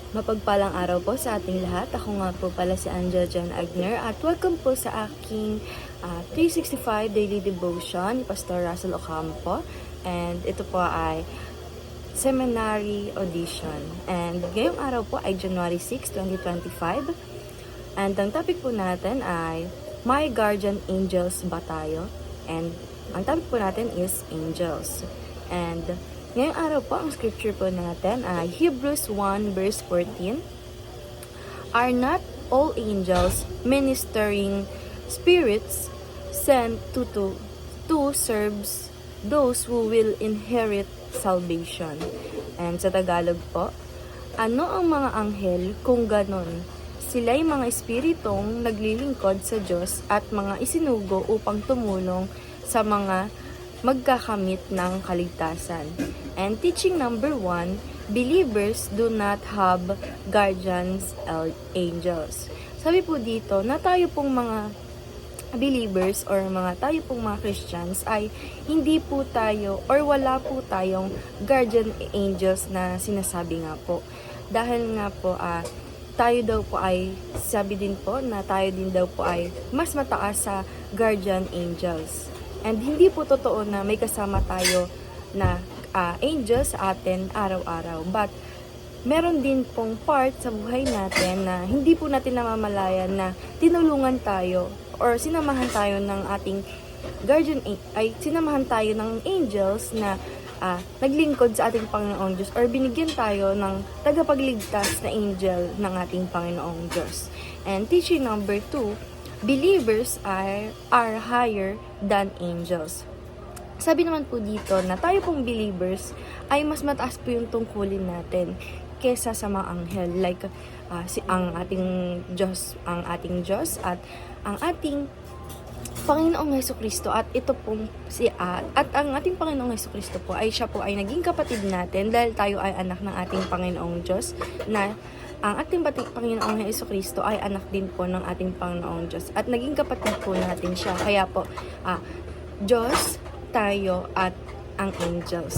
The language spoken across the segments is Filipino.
Mapagpalang araw po sa ating lahat. Ako nga po pala si Angel John Agner at welcome po sa aking 365 Daily Devotion ni Pastor Russell Ocampo. And ito po ay Seminary Audition. And ngayong araw po ay January 6, 2025. And ang topic po natin ay My Guardian Angels ba tayo? And ang topic po natin is Angels. And ngayong araw po, ang scripture po natin ay Hebrews 1 verse 14. Are not all angels ministering spirits sent to serve those who will inherit salvation? And sa Tagalog po, ano ang mga anghel kung ganon? Sila'y mga espiritong naglilingkod sa Diyos at mga isinugo upang tumulong sa mga magkakamit ng kaligtasan. And teaching number 1, believers do not have guardians angels. Sabi po dito na tayo pong mga believers or tayo pong mga Christians ay hindi po tayo or wala po tayong guardian angels na sinasabi nga po. Dahil nga po tayo daw po ay, sabi din po na tayo din daw po ay mas mataas sa guardian angels. And hindi po totoo na may kasama tayo na angels sa atin araw-araw. But meron din pong part sa buhay natin na hindi po natin namamalayan na tinulungan tayo or sinamahan tayo ng ating guardian ay sinamahan tayo ng angels na naglingkod sa ating Panginoong Diyos or binigyan tayo ng tagapagligtas na angel ng ating Panginoong Diyos. And teaching number 2, believers are higher than angels. Sabi naman po dito na tayo pong believers ay mas mataas po yung tungkulin natin kesa sa mga anghel, like ang ating Diyos at ang ating Panginoong Hesukristo. At ito pong at ang ating Panginoong Hesukristo po ay siya po ay naging kapatid natin dahil tayo ay anak ng ating Panginoong Diyos, na ang ating Panginoong Hesukristo ay anak din po ng ating Panginoong Diyos at naging kapatid po natin siya. Kaya po Diyos, tayo at ang angels.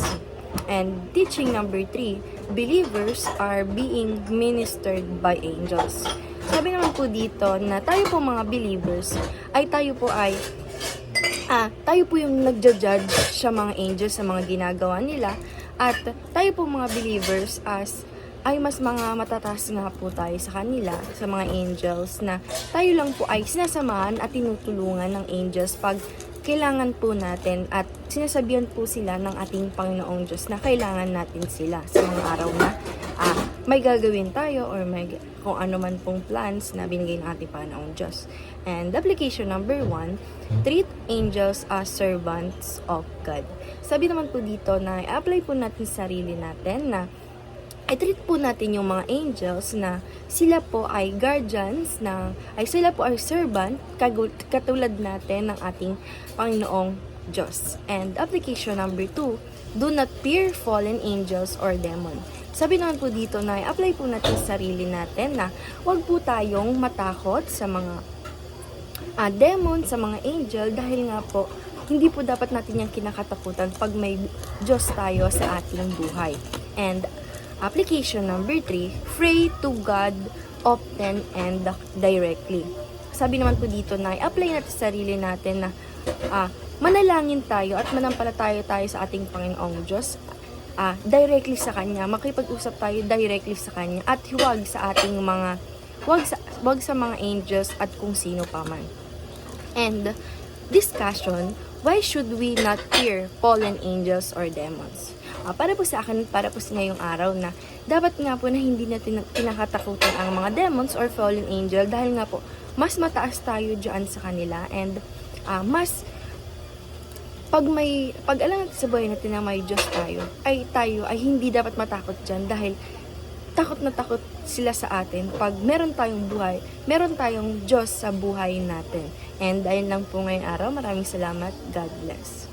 And teaching number 3, believers are being ministered by angels. Sabi naman po dito na tayo po mga believers ay tayo po yung nagja-judge sa mga angels sa mga ginagawa nila, at tayo po mga believers ay mas mga matataas nga po tayo sa kanila, sa mga angels, na tayo lang po ay sinasamahan at tinutulungan ng angels pag kailangan po natin, at sinasabihan po sila ng ating Panginoong Diyos na kailangan natin sila sa mga araw na may gagawin tayo or may kung ano man pong plans na binigay ng ating Panginoong Diyos. And application number 1, treat angels as servants of God. Sabi naman po dito na i-apply po natin sa sarili natin na i-treat po natin yung mga angels na sila po ay guardians, sila po ay servant, katulad natin ng ating Panginoong Diyos. And application number 2, do not fear fallen angels or demon. Sabi naman po dito na i-apply po natin sa sarili natin na huwag po tayong matakot sa mga demon, sa mga angel, dahil nga po hindi po dapat natin yung kinakatakutan pag may Diyos tayo sa ating buhay. And application number 3, pray to God often and directly. Sabi naman po dito na i-apply natin sa sarili natin na manalangin tayo at manampalataya tayo sa ating Panginoong Diyos directly sa Kanya, makipag-usap tayo directly sa Kanya, at huwag sa ating wag sa mga angels at kung sino pa man. And discussion, why should we not fear fallen angels or demons? Para po sa akin, para po sa ngayong araw na dapat nga po na hindi natin kinakatakutan ang mga demons or fallen angel, dahil nga po mas mataas tayo dyan sa kanila, and pag alam natin sa buhay natin na may Diyos tayo ay hindi dapat matakot dyan, dahil takot na takot sila sa atin pag meron tayong buhay, meron tayong Diyos sa buhay natin. And dahil lang po ngayong araw, maraming salamat. God bless.